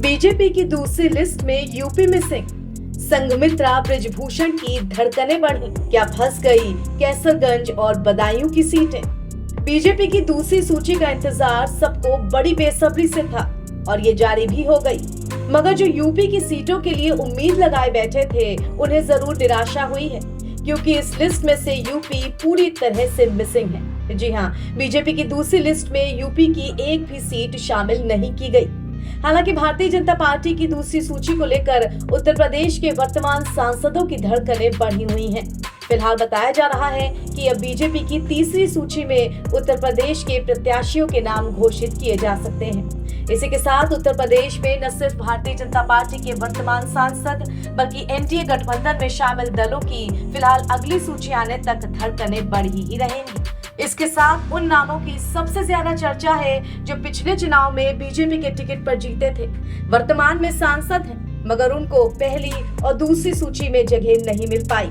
BJP की दूसरी list में यूपी मिसिंग। संघमित्रा बृजभूषण की धड़कनें बढ़ी, क्या फंस गई कैसरगंज और बदायूं की सीटें। बीजेपी की दूसरी सूची का इंतजार सबको बड़ी बेसब्री से था और ये जारी भी हो गई। मगर जो यूपी की सीटों के लिए उम्मीद लगाए बैठे थे उन्हें जरूर निराशा हुई है, क्योंकि इस लिस्ट में से यूपी पूरी तरह से मिसिंग है। जी हाँ, बीजेपी की दूसरी लिस्ट में यूपी की एक भी सीट शामिल नहीं की गई। हालांकि भारतीय जनता पार्टी की दूसरी सूची को लेकर उत्तर प्रदेश के वर्तमान सांसदों की धड़कनें बढ़ी हुई हैं। फिलहाल बताया जा रहा है कि अब बीजेपी की तीसरी सूची में उत्तर प्रदेश के प्रत्याशियों के नाम घोषित किए जा सकते हैं। इसी के साथ उत्तर प्रदेश में न सिर्फ भारतीय जनता पार्टी के वर्तमान सांसद बल्कि एनडीए गठबंधन में शामिल दलों की फिलहाल अगली सूची आने तक धड़कनें बढ़ी ही रहेंगी। इसके साथ उन नामों की सबसे ज्यादा चर्चा है जो पिछले चुनाव में बीजेपी के टिकट पर जीते थे, वर्तमान में सांसद हैं, मगर उनको पहली और दूसरी सूची में जगह नहीं मिल पाई।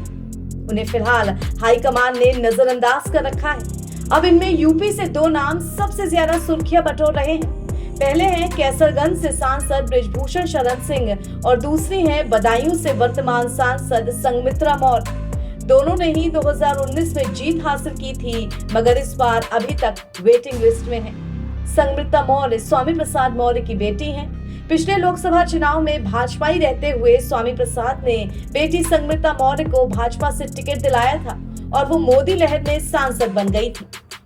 उन्हें फिलहाल हाईकमान ने नजरअंदाज कर रखा है। अब इनमें यूपी से दो नाम सबसे ज्यादा सुर्खियां बटोर रहे हैं। पहले हैं कैसरगंज से सांसद बृजभूषण शरण सिंह और दूसरी हैं बदायूं से वर्तमान सांसद संघमित्रा मौर्य। दोनों ने ही 2019 में जीत हासिल की थी, मगर इस बार अभी तक वेटिंग लिस्ट में है। संघमित्रा मौर्य स्वामी प्रसाद मौर्य की बेटी हैं। पिछले लोकसभा चुनाव में भाजपाई रहते हुए स्वामी प्रसाद ने बेटी संघमित्रा मौर्य को भाजपा से टिकट दिलाया था और वो मोदी लहर में सांसद बन गई थी।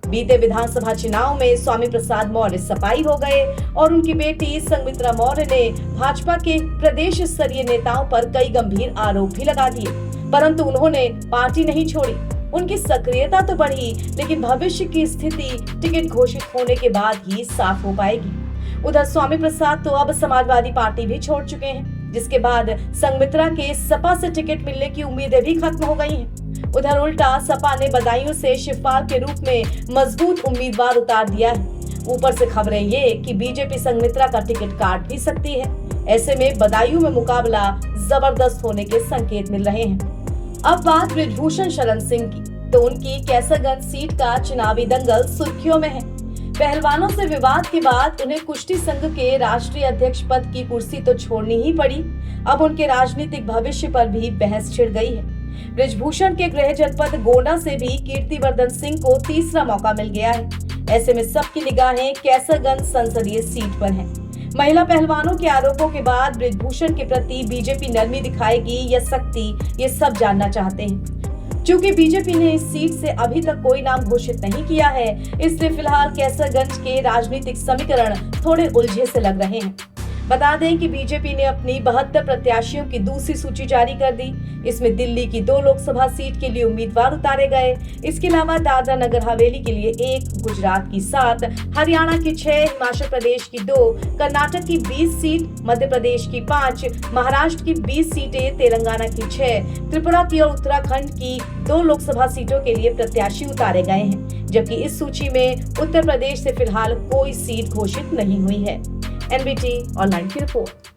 बीते विधानसभा चुनाव में स्वामी प्रसाद मौर्य सफाई हो गए और उनकी बेटी संघमित्रा मौर्य ने भाजपा के प्रदेश स्तरीय नेताओं पर कई गंभीर आरोप भी लगा दिए, परंतु उन्होंने पार्टी नहीं छोड़ी। उनकी सक्रियता तो बढ़ी, लेकिन भविष्य की स्थिति टिकट घोषित होने के बाद ही साफ हो पाएगी। उधर स्वामी प्रसाद तो अब समाजवादी पार्टी भी छोड़ चुके हैं, जिसके बाद संघमित्रा के सपा से टिकट मिलने की उम्मीदें भी खत्म हो गई हैं। उधर उल्टा सपा ने बदायूं से शिवपाल के रूप में मजबूत उम्मीदवार उतार दिया है। ऊपर से खबरें ये कि बीजेपी संघमित्रा का टिकट काट भी सकती है। ऐसे में बदायूं में मुकाबला जबरदस्त होने के संकेत मिल रहे हैं। अब बात बृजभूषण शरण सिंह की, तो उनकी कैसरगंज सीट का चुनावी दंगल सुर्खियों में है। पहलवानों से विवाद के बाद उन्हें कुश्ती संघ के राष्ट्रीय अध्यक्ष पद की कुर्सी तो छोड़नी ही पड़ी। अब उनके राजनीतिक भविष्य पर भी बहस छिड़ गई है। बृजभूषण के गृह जनपद गोंडा से भी कीर्तिवर्धन सिंह को तीसरा मौका मिल गया है। ऐसे में सबकी निगाहें कैसरगंज संसदीय सीट पर हैं। महिला पहलवानों के आरोपों के बाद बृजभूषण के प्रति बीजेपी नरमी दिखाएगी या सख्ती, ये सब जानना चाहते हैं। चूंकि बीजेपी ने इस सीट से अभी तक कोई नाम घोषित नहीं किया है, इसलिए फिलहाल कैसरगंज के राजनीतिक समीकरण थोड़े उलझे से लग रहे हैं। बता दें कि बीजेपी ने अपनी 72 प्रत्याशियों की दूसरी सूची जारी कर दी। इसमें दिल्ली की 2 लोकसभा सीट के लिए उम्मीदवार उतारे गए। इसके अलावा दादरा नगर हवेली के लिए 1, गुजरात की 7, हरियाणा की 6, हिमाचल प्रदेश की 2, कर्नाटक की 20 सीट, मध्य प्रदेश की 5, महाराष्ट्र की 20 सीटें, तेलंगाना की 6, त्रिपुरा की और उत्तराखंड की 2 लोकसभा सीटों के लिए प्रत्याशी उतारे गए हैं, जबकि इस सूची में उत्तर प्रदेश से फिलहाल कोई सीट घोषित नहीं हुई है। एनबीटी ऑनलाइन की रिपोर्ट।